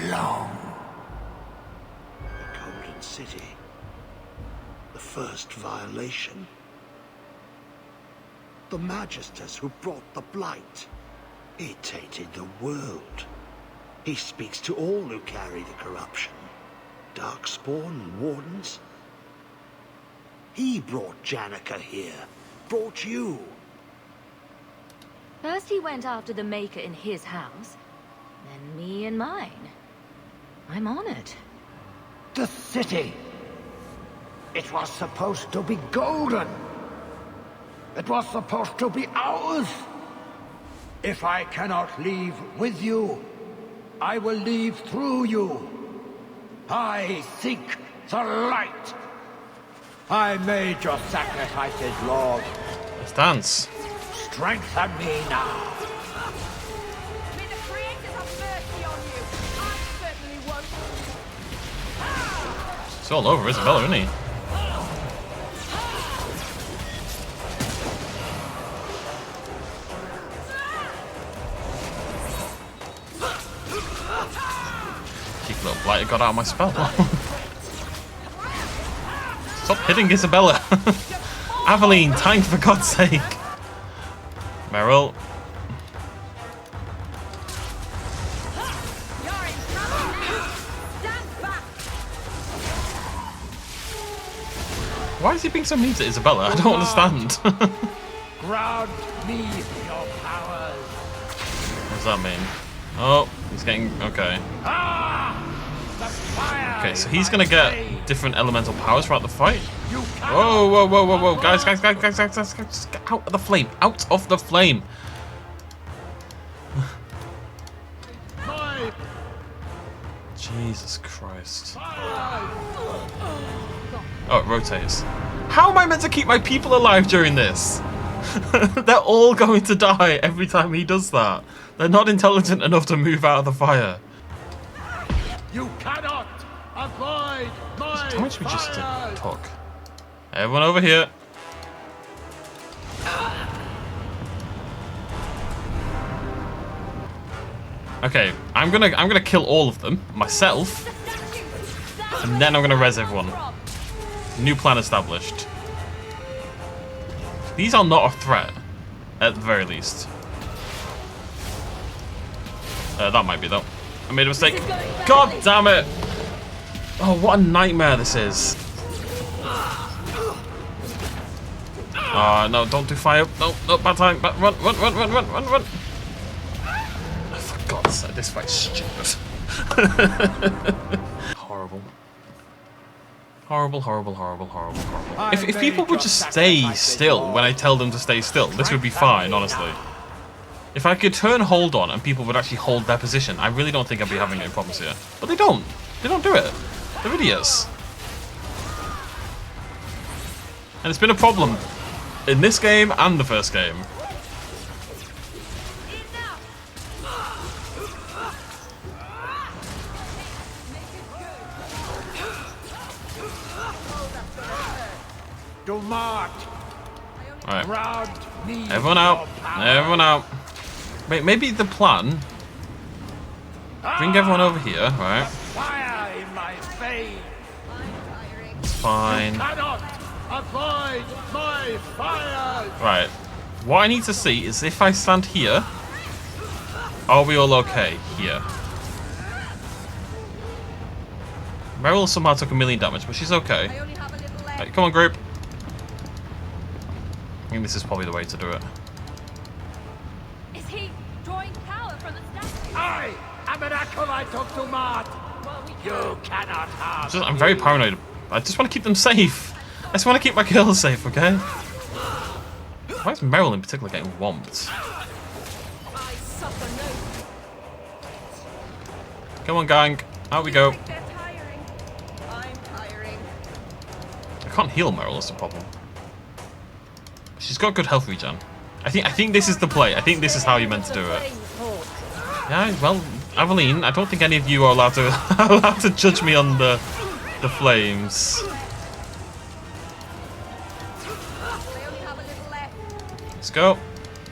long? The Golden City. The first violation. The Magisters who brought the blight. He tainted the world. He speaks to all who carry the corruption. Darkspawn and Wardens. He brought Janica here. Brought you. First he went after the Maker in his house, then me in mine. I'm honored. The city. It was supposed to be golden. It was supposed to be ours. If I cannot leave with you, I will leave through you. I seek the light. I made your sacrifices, Lord. Let's dance. Strengthen me now. May the creators have mercy on you. I certainly won't. It's all over Isabella, isn't he? Cheeky little blighter got out of my spell. Stop hitting Isabella. Aveline, tank for God's sake. Meryl. Why is he being so mean to Isabella? I don't understand. Grant me your powers. What does that mean? Oh, he's getting... okay. Okay, so he's gonna get different elemental powers throughout the fight. Whoa, whoa, whoa, whoa, whoa. Guys, get out of the flame. Out of the flame. Jesus Christ. Oh, it rotates. How am I meant to keep my people alive during this? They're all going to die every time he does that. They're not intelligent enough to move out of the fire. You cannot avoid my How much we just talk? Everyone over here. Okay, I'm gonna kill all of them myself, and then I'm gonna res everyone. New plan established. These are not a threat, at the very least. That might be though. I made a mistake. God damn it! Oh, what a nightmare this is. No, don't do fire. No, no, bad time. Run. Oh, for God's sake, this fight's stupid. Horrible. Horrible. If people would just stay still when I tell them to stay still, this would be fine, honestly. If I could turn hold on and people would actually hold their position, I really don't think I'd be having any problems here. But they don't. They don't do it. They're idiots. And it's been a problem in this game and the first game. Alright. Everyone out. Everyone out. Wait, maybe the plan... bring everyone over here, right? Fire in my face. It's fine. You cannot avoid my fire. Right. What I need to see is if I stand here, are we all okay here? Meryl somehow took 1,000,000 damage, but she's okay. Right, come on, group. I think this is probably the way to do it. Is he drawing power from the statue? I am an acolyte of Dumat. You cannot harm I'm very paranoid. I just want to keep them safe. I just want to keep my girls safe, okay? Why is Meryl in particular getting whomped? I suffer no. Come on, gang. Out we go. They're tiring. I'm tiring. I can't heal Meryl, that's the problem. She's got good health regen. I think this is the play. I think this is how you're meant to do it. Yeah, well, Aveline, I don't think any of you are allowed to judge me on the flames. Let's go.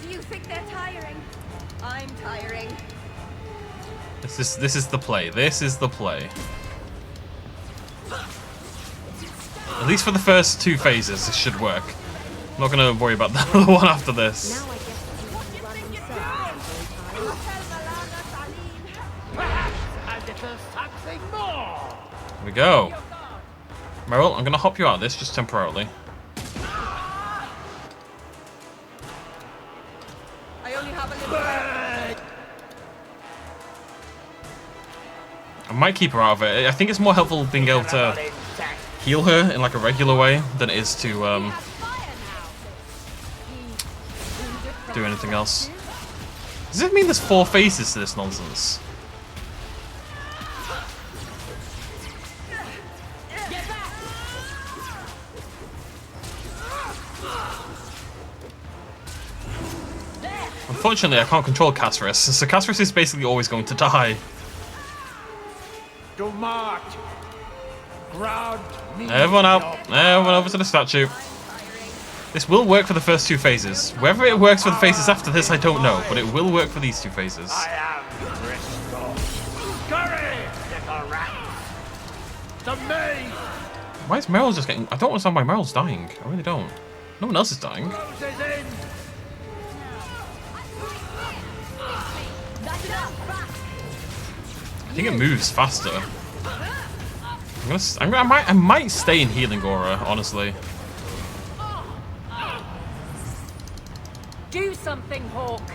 Do you think they're tiring? I'm tiring. This is the play. This is the play. At least for the first 2 phases, this should work. I'm not gonna worry about the other one after this. Here we go. Meryl, I'm gonna hop you out of this just temporarily. might keep her out of it. I think it's more helpful being able to heal her in like a regular way than it is to do anything else. Does it mean there's 4 phases to this nonsense? Unfortunately, I can't control Casarus, so Casarus is basically always going to die. Do march. Ground me. Everyone out. Everyone over to the statue. This will work for the first 2 phases. Whether it works for the phases after this, I don't know, but it will work for these 2 phases. I am restored. Courage, little rat. The Mage. Why is Meryl just getting... I don't understand why Meryl's dying. I really don't. No one else is dying. Closes in. I think it moves faster. I might stay in healing aura, honestly. Do something, Hawke.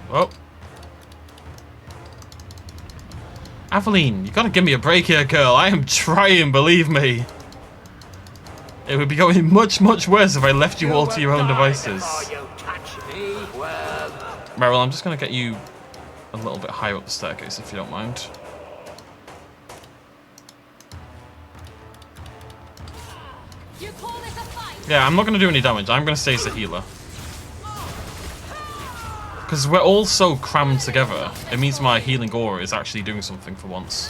Oh. Aveline, you gotta give me a break here, girl. I am trying, believe me. It would be going much, much worse if I left you all to your own devices. Meryl, I'm just gonna get you a little bit higher up the staircase, if you don't mind. Yeah, I'm not gonna do any damage. I'm gonna stay as a healer. Because we're all so crammed together, it means my healing aura is actually doing something for once.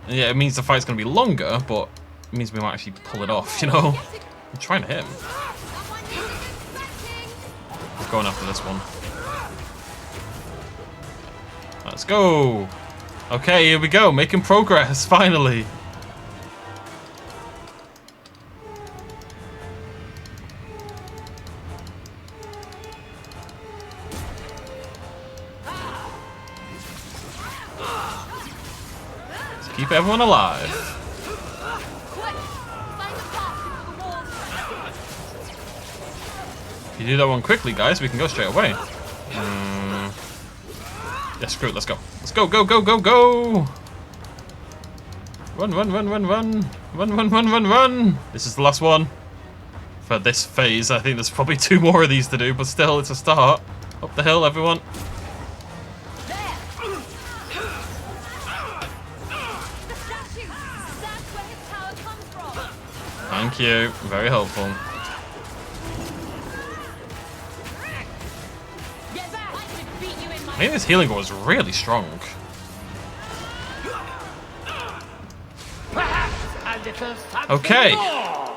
And yeah, it means the fight's going to be longer, but it means we might actually pull it off, you know? I'm trying to hit him. I'm going after this one. Let's go! Okay, here we go, making progress, finally! Keep everyone alive. If you do that one quickly, guys, we can go straight away. Yeah, screw it, let's go. Let's go, go, go, go, go! Run, run, run, run, run! Run, run, run, run, run! This is the last one. For this phase, I think there's probably 2 more of these to do, but still, it's a start. Up the hill, everyone. Thank you. Very helpful. I think this healing aura is really strong. Okay.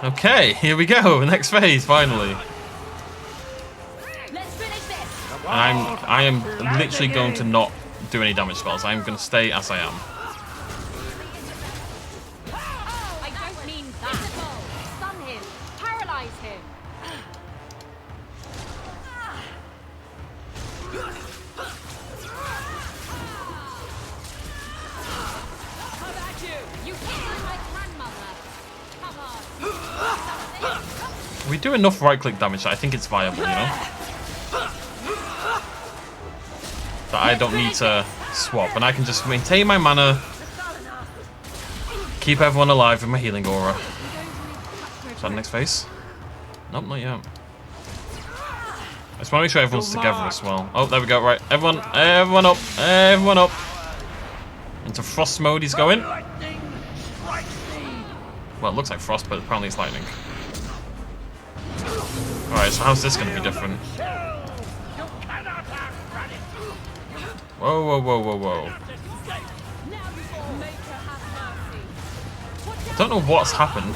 Okay, here we go. Next phase, finally. I am literally going to not do any damage spells. I'm going to stay as I am. We do enough right-click damage that I think it's viable, you know? That I don't need to swap, and I can just maintain my mana, keep everyone alive with my healing aura. Is that the next phase? Nope, not yet. I just want to make sure everyone's together as well. Oh, there we go, right. Everyone up, everyone up. Into frost mode he's going. Well, it looks like frost, but apparently it's lightning. Alright, so how's this going to be different? Whoa, whoa, whoa, whoa, whoa. I don't know what's happened.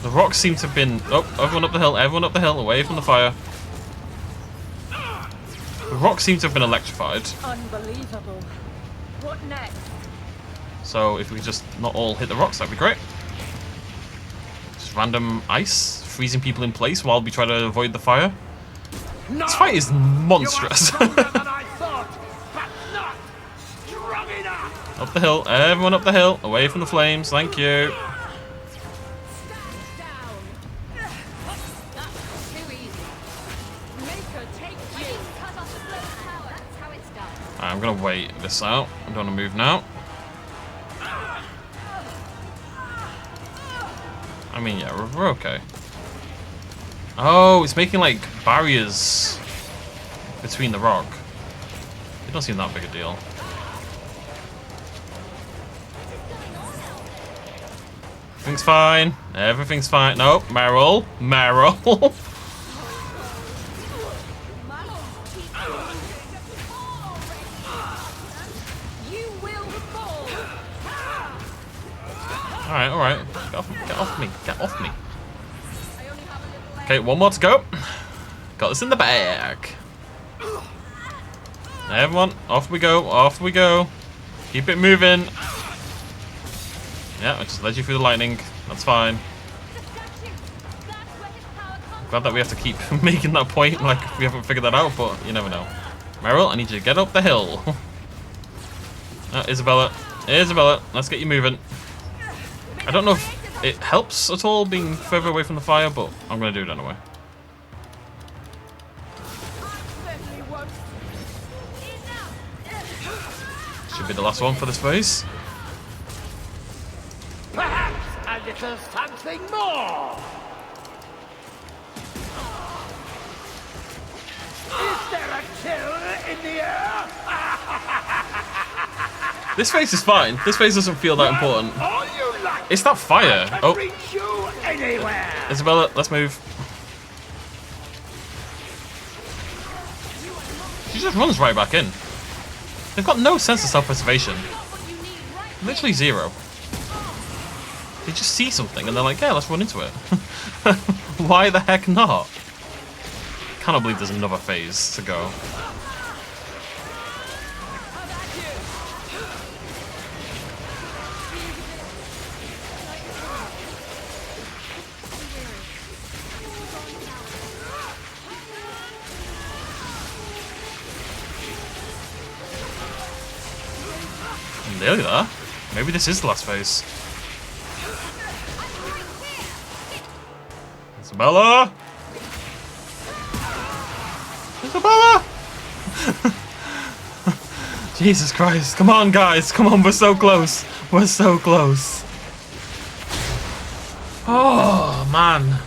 The rocks seem to have been... Oh, everyone up the hill, away from the fire. The rocks seem to have been electrified. Unbelievable. What next? So if we could just not all hit the rocks, that'd be great. Just random ice, freezing people in place while we try to avoid the fire. No! This fight is monstrous. Up the hill, everyone up the hill, away from the flames, thank you. wait this out. I don't want to move now. I mean, yeah, we're okay. Oh, it's making like barriers between the rock. It don't seem that big a deal. Everything's fine. Everything's fine. No, Meryl. Meryl. Alright, alright. Get off me. Get off me. Okay, one more to go. Got this in the bag. Everyone, off we go. Off we go. Keep it moving. Yeah, I just led you through the lightning. That's fine. Glad that we have to keep making that point like we haven't figured that out, but you never know. Meryl, I need you to get up the hill. Isabella. Isabella, let's get you moving. I don't know if it helps at all being further away from the fire, but I'm going to do it anyway. Should be the last one for this phase. Perhaps a little something more. Is there a chill in the air? This phase is fine. This phase doesn't feel that important. It's that fire. Oh. Isabella, let's move. She just runs right back in. They've got no sense of self-preservation. Literally zero. They just see something and they're like, yeah, let's run into it. Why the heck not? I cannot believe there's another phase to go. Nearly there. Maybe this is the last phase. Isabella! Isabella! Jesus Christ. Come on, guys. Come on, we're so close. We're so close. Oh, man.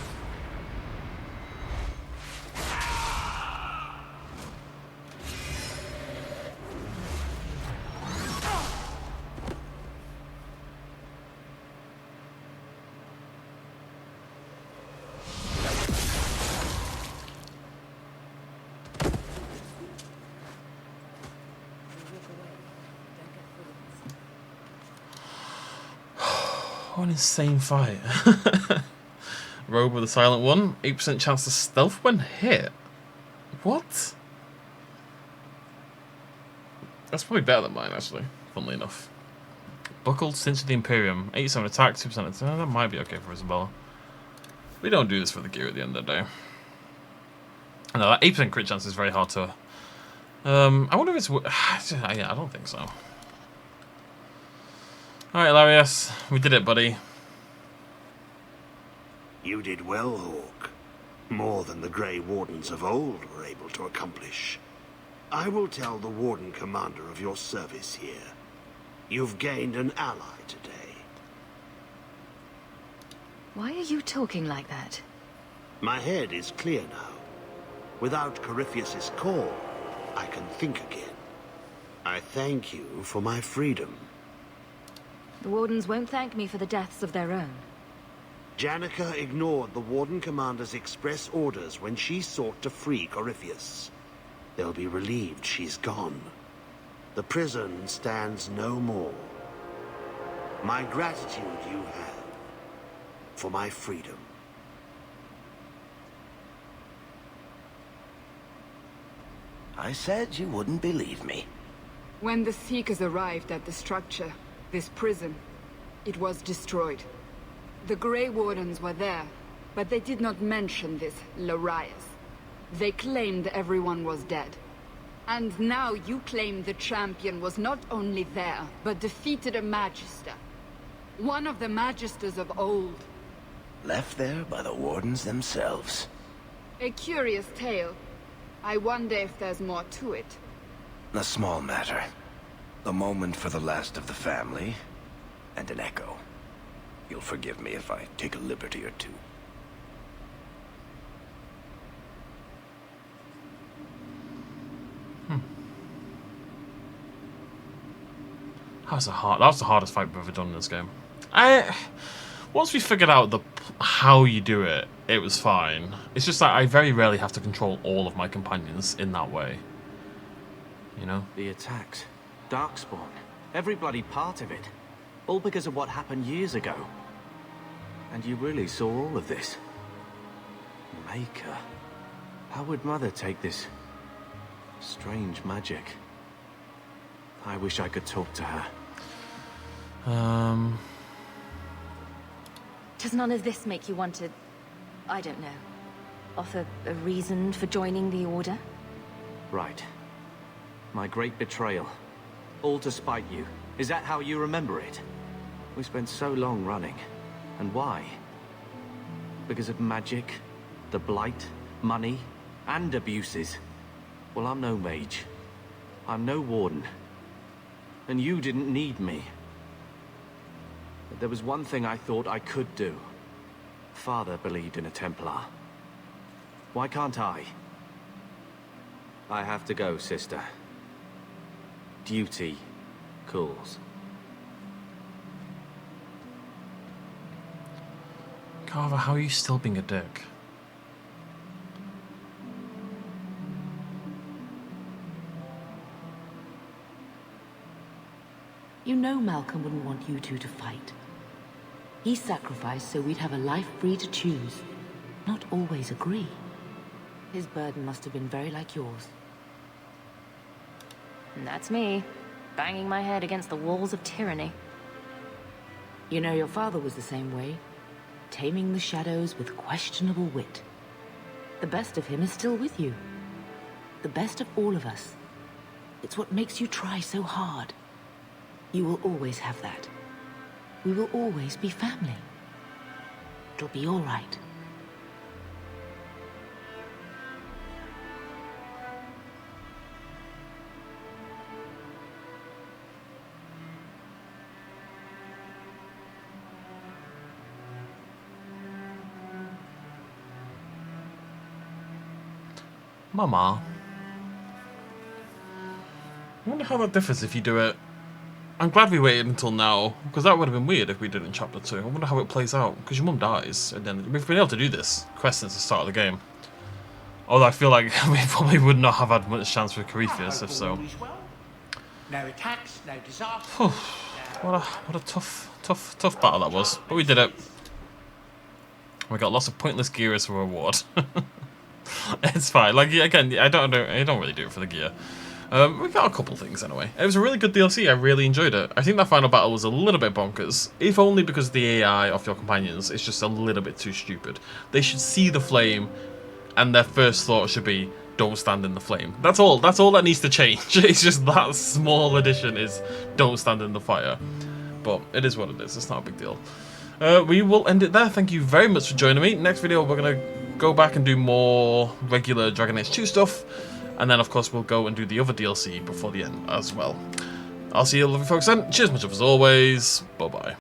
What an insane fight. Robe with a silent one. 8% chance to stealth when hit. What? That's probably better than mine, actually. Funnily enough. Buckled Cinch of the Imperium. 87 attack, 2% attack. That might be okay for Isabella. We don't do this for the gear at the end of the day. No, that 8% crit chance is very hard to... I wonder if it's... yeah, I don't think so. Alright, Larius. We did it, buddy. You did well, Hawke. More than the Grey Wardens of old were able to accomplish. I will tell the Warden Commander of your service here. You've gained an ally today. Why are you talking like that? My head is clear now. Without Corypheus's call, I can think again. I thank you for my freedom. The Wardens won't thank me for the deaths of their own. Janica ignored the Warden Commander's express orders when she sought to free Corypheus. They'll be relieved she's gone. The prison stands no more. My gratitude you have for my freedom. I said you wouldn't believe me. When the Seekers arrived at the structure, this prison, it was destroyed. The Grey Wardens were there, but they did not mention this Larius. They claimed everyone was dead. And now you claim the Champion was not only there, but defeated a Magister. One of the Magisters of old. Left there by the Wardens themselves. A curious tale. I wonder if there's more to it. A small matter. A moment for the last of the family, and an echo. You'll forgive me if I take a liberty or two. That was the hardest fight we've ever done in this game. Once we figured out how you do it, it was fine. It's just that I very rarely have to control all of my companions in that way. You know? The attacks. Darkspawn. Every bloody part of it. All because of what happened years ago. And you really saw all of this? Maker. How would Mother take this strange magic? I wish I could talk to her. Does none of this make you want to, I don't know, offer a reason for joining the Order? Right. My great betrayal. All to spite you. Is that how you remember it? We spent so long running. And why? Because of magic, the blight, money, and abuses. Well, I'm no mage. I'm no warden. And you didn't need me. But there was one thing I thought I could do. Father believed in a Templar. Why can't I? I have to go, sister. Duty calls. Carver, how are you still being a dick? You know Malcolm wouldn't want you two to fight. He sacrificed so we'd have a life free to choose, not always agree. His burden must have been very like yours. And that's me, banging my head against the walls of tyranny. You know, your father was the same way, taming the shadows with questionable wit. The best of him is still with you. The best of all of us. It's what makes you try so hard. You will always have that. We will always be family. It'll be all right. Mama. I wonder how that differs if you do it. I'm glad we waited until now, because that would have been weird if we did it in Chapter 2. I wonder how it plays out, because your mum dies, and then we've been able to do this quest since the start of the game. Although I feel like we probably would not have had much chance with Corypheus if so. No attacks, no disaster. What a tough battle that was, but we did it. We got lots of pointless gear as a reward. It's fine. Like again, I don't really do it for the gear. We got a couple things anyway. It was a really good DLC. I really enjoyed it. I think that final battle was a little bit bonkers, if only because the AI of your companions is just a little bit too stupid. They should see the flame, and their first thought should be, "Don't stand in the flame." That's all. That's all that needs to change. It's just that small addition is, "Don't stand in the fire." But it is what it is. It's not a big deal. We will end it there. Thank you very much for joining me. Next video, we're gonna go back and do more regular Dragon Age 2 stuff. And then, of course, we'll go and do the other DLC before the end as well. I'll see you lovely folks then. Cheers much as always. Bye-bye.